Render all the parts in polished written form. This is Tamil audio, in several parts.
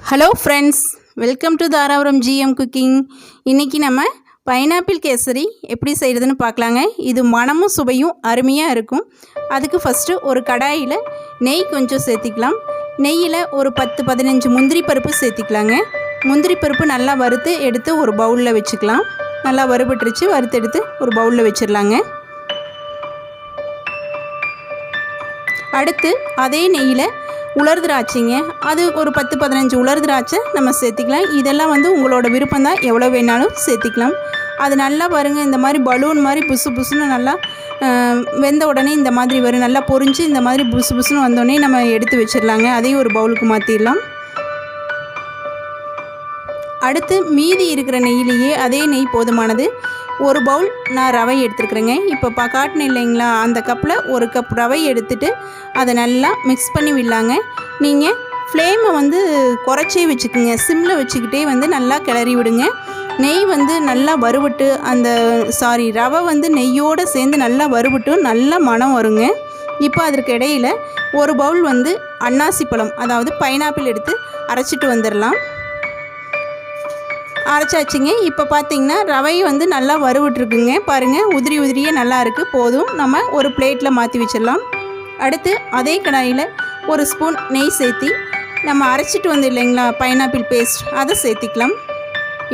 Hello friends, welcome to Dharapuram GM cooking. இன்றைக்கி நம்ம பைனாப்பிள் கேசரி எப்படி செய்கிறதுன்னு பார்க்கலாங்க. இது மணமும் சுவையும் அருமையாக இருக்கும். அதுக்கு ஃபஸ்ட்டு ஒரு கடாயில் நெய் கொஞ்சம் சேர்த்திக்கலாம். நெய்யில் ஒரு 10-15 முந்திரி பருப்பு சேர்த்திக்கலாங்க. முந்திரி பருப்பு நல்லா வறுத்து எடுத்து ஒரு பவுலில் வச்சுக்கலாம். நல்லா வறுபட்டுருச்சு, வறுத்து எடுத்து ஒரு பவுலில் வச்சிடலாங்க. அடுத்து அதே நெய்யில் உலர் திராட்சைங்க, அது ஒரு 10-15 உலர் திராட்சை நம்ம சேர்த்திக்கலாம். இதெல்லாம் உங்களோட விருப்பம் தான், எவ்வளோ வேணாலும் சேர்த்திக்கலாம். அது நல்லா பாருங்கள், இந்த மாதிரி பலூன் மாதிரி புசு புசுன்னு நல்லா வெந்த உடனே இந்த மாதிரி வரும். நல்லா பொரிஞ்சு இந்த மாதிரி புசு புசுன்னு வந்தோடனே நம்ம எடுத்து வச்சிடலாங்க. அதையும் ஒரு பவுலுக்கு மாற்றிடலாம். அடுத்து மீதி இருக்கிற நெய்யிலேயே அதே நெய் போதுமானது. ஒரு பவுல் நான் ரவை எடுத்துருக்குறேங்க. இப்போ காட்டினேன் இல்லைங்களா, அந்த கப்பில் ஒரு கப் ரவை எடுத்துகிட்டு அதை நல்லா மிக்ஸ் பண்ணி விடலாங்க. நீங்கள் ஃப்ளேமை குறைச்சே வச்சுக்கோங்க. சிம்மில் வச்சுக்கிட்டே நல்லா கிளறி விடுங்க. நெய் நல்லா வறுபட்டு ரவை நெய்யோடு சேர்ந்து நல்லா வறுபட்டு நல்லா மணம் வருங்க. இப்போ அதற்கு இடையில் ஒரு பவுல் அன்னாசி பழம், அதாவது பைனாப்பிள் எடுத்து அரைச்சிட்டு வந்துடலாம். அரைச்சாச்சுங்க. இப்போ பார்த்திங்கன்னா ரவை நல்லா வறுவிட்ருக்குங்க. பாருங்கள், உதிரி உதிரியே நல்லா இருக்குது. போதும், நம்ம ஒரு பிளேட்டில் மாற்றி வச்சிடலாம். அடுத்து அதே கடாயில் ஒரு ஸ்பூன் நெய் சேர்த்தி நம்ம அரைச்சிட்டு இல்லைங்களா பைனாப்பிள் பேஸ்ட், அதை சேர்த்திக்கலாம்.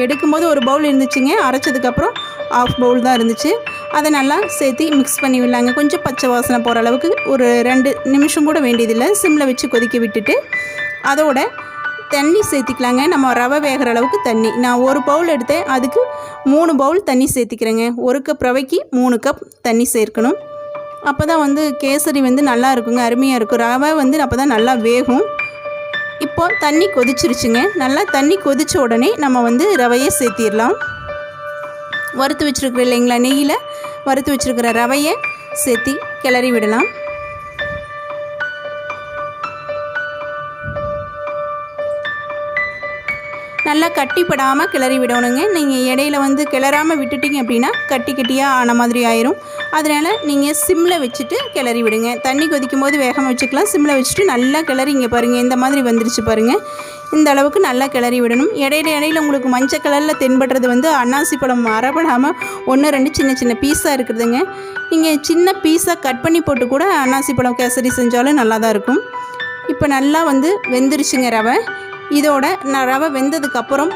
எடுக்கும்போது ஒரு பவுல் இருந்துச்சுங்க, அரைச்சதுக்கப்புறம் ஆஃப் பவுல் தான் இருந்துச்சு. அதை நல்லா சேர்த்தி மிக்ஸ் பண்ணி விடலாங்க. கொஞ்சம் பச்சை வாசனை போகிற அளவுக்கு ஒரு 2 நிமிஷம் கூட வேண்டியதில்லை. சிம்மில் வச்சு கொதிக்க விட்டுட்டு அதோட தண்ணி சேர்த்திக்கலாங்க. நம்ம ரவை வேகிற அளவுக்கு தண்ணி. நான் ஒரு பவுல் எடுத்தேன், அதுக்கு 3 பவுல் தண்ணி சேர்த்திக்கிறேங்க. 1 கப் ரவைக்கு 3 கப் தண்ணி சேர்க்கணும். அப்போ தான் கேசரி நல்லா இருக்குங்க, அருமையாக இருக்கும். ரவை அப்போ தான் நல்லா வேகும். இப்போது தண்ணி கொதிச்சிருச்சுங்க. நல்லா தண்ணி கொதித்த உடனே நம்ம ரவையை சேர்த்திடலாம். வறுத்து வச்சுருக்குற இல்லைங்களா, நெய்யில் வறுத்து வச்சுருக்கிற ரவையை சேர்த்தி கிளறி விடலாம். நல்லா கட்டிப்படாமல் கிளறி விடணுங்க. நீங்கள் இடையில கிளறாமல் விட்டுட்டிங்க அப்படின்னா கட்டி கட்டியாக ஆன மாதிரி ஆயிரும். அதனால் நீங்கள் சிம்மில் வச்சுட்டு கிளறி விடுங்க. தண்ணி கொதிக்கும் போது வேகமாக வச்சுக்கலாம். சிம்மில் வச்சுட்டு நல்லா கிளறிங்க. பாருங்கள், இந்த மாதிரி வந்துருச்சு பாருங்கள். இந்த அளவுக்கு நல்லா கிளறி விடணும். இடையில உங்களுக்கு மஞ்சள் கலரில் தென்படுறது அன்னாசி பழம் அரைப்படாமல் 1-2 சின்ன சின்ன பீஸாக இருக்கிறதுங்க. நீங்கள் சின்ன பீஸாக கட் பண்ணி போட்டு கூட அன்னாசி பழம் கேசரி செஞ்சாலும் நல்லா தான் இருக்கும். இப்போ நல்லா வெந்துருச்சுங்க ரவை. இதோட நான் ரவை வெந்ததுக்கப்புறம்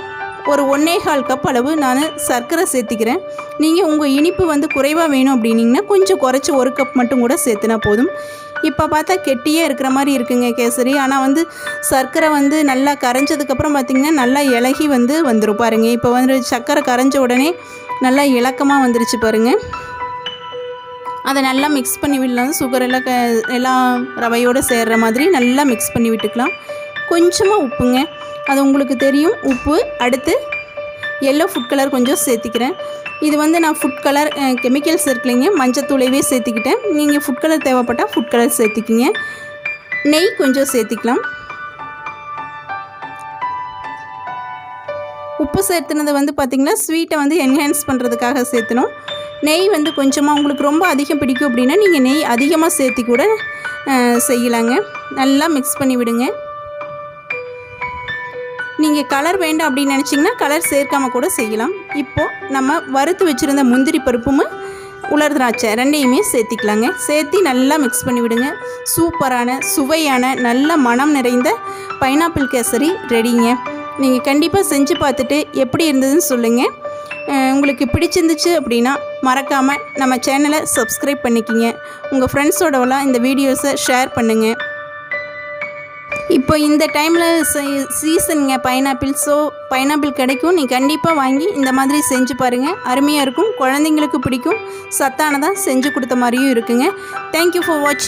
ஒரு 1.25 கப் அளவு நான் சர்க்கரை சேர்த்திக்கிறேன். நீங்கள் உங்கள் இனிப்பு குறைவாக வேணும் அப்படின்னிங்கன்னா கொஞ்சம் குறைச்சி 1 கப் மட்டும் கூட சேர்த்துனா போதும். இப்போ பார்த்தா கெட்டியே இருக்கிற மாதிரி இருக்குங்க கேசரி. ஆனால் சர்க்கரை நல்லா கரைஞ்சதுக்கப்புறம் பார்த்திங்கன்னா நல்லா இலகி வந்துடும் பாருங்கள். இப்போ சர்க்கரை கரைஞ்ச உடனே நல்லா இலக்கமாக வந்துருச்சு பாருங்கள். அதை நல்லா மிக்ஸ் பண்ணி விடலாம். சுகர் எல்லாம் ரவையோடு சேர்கிற மாதிரி நல்லா மிக்ஸ் பண்ணி விட்டுக்கலாம். கொஞ்சமாக உப்புங்க, அது உங்களுக்கு தெரியும் உப்பு. அடுத்து எல்லோ ஃபுட் கலர் கொஞ்சம் சேர்த்திக்கிறேன். இது நான் ஃபுட் கலர் கெமிக்கல்ஸ் இருக்குல்லைங்க, மஞ்சத்தூளையே சேர்த்திக்கிட்டேன். நீங்கள் ஃபுட் கலர் தேவைப்பட்டால் ஃபுட் கலர் சேர்த்திக்கிங்க. நெய் கொஞ்சம் சேர்த்திக்கலாம். உப்பு சேர்த்துனது பார்த்திங்கன்னா ஸ்வீட்டை என்ஹான்ஸ் பண்ணுறதுக்காக சேர்த்தணும். நெய் கொஞ்சமாக உங்களுக்கு ரொம்ப அதிகம் பிடிக்கும் அப்படின்னா நீங்கள் நெய் அதிகமாக சேர்த்தி கூட செய்யலாங்க. நல்லா மிக்ஸ் பண்ணி விடுங்க. நீங்கள் கலர் வேண்டாம் அப்படின்னு நினச்சிங்கன்னா கலர் சேர்க்காமல் கூட செய்யலாம். இப்போது நம்ம வறுத்து வச்சுருந்த முந்திரி பருப்பும் உலர் திராட்சை 2யுமே சேர்த்திக்கலாங்க. சேர்த்தி நல்லா மிக்ஸ் பண்ணி விடுங்க. சூப்பரான சுவையான நல்ல மனம் நிறைந்த பைனாப்பிள் கேசரி ரெடிங்க. நீங்கள் கண்டிப்பாக செஞ்சு பார்த்துட்டு எப்படி இருந்ததுன்னு சொல்லுங்கள். உங்களுக்கு பிடிச்சிருந்துச்சு அப்படின்னா மறக்காமல் நம்ம சேனலை சப்ஸ்கிரைப் பண்ணிக்கிங்க. உங்கள் ஃப்ரெண்ட்ஸோடலாம் இந்த வீடியோஸை ஷேர் பண்ணுங்கள். இப்போ இந்த டைமில் சீசனுங்க பைனாப்பிள். ஸோ பைனாப்பிள் கிடைக்கும். நீங்கள் கண்டிப்பாக வாங்கி இந்த மாதிரி செஞ்சு பாருங்கள். அருமையாக இருக்கும். குழந்தைங்களுக்கு பிடிக்கும். சத்தானதாக செஞ்சு கொடுத்த மாதிரியும் இருக்குங்க. தேங்க்யூ ஃபார் வாட்சிங்.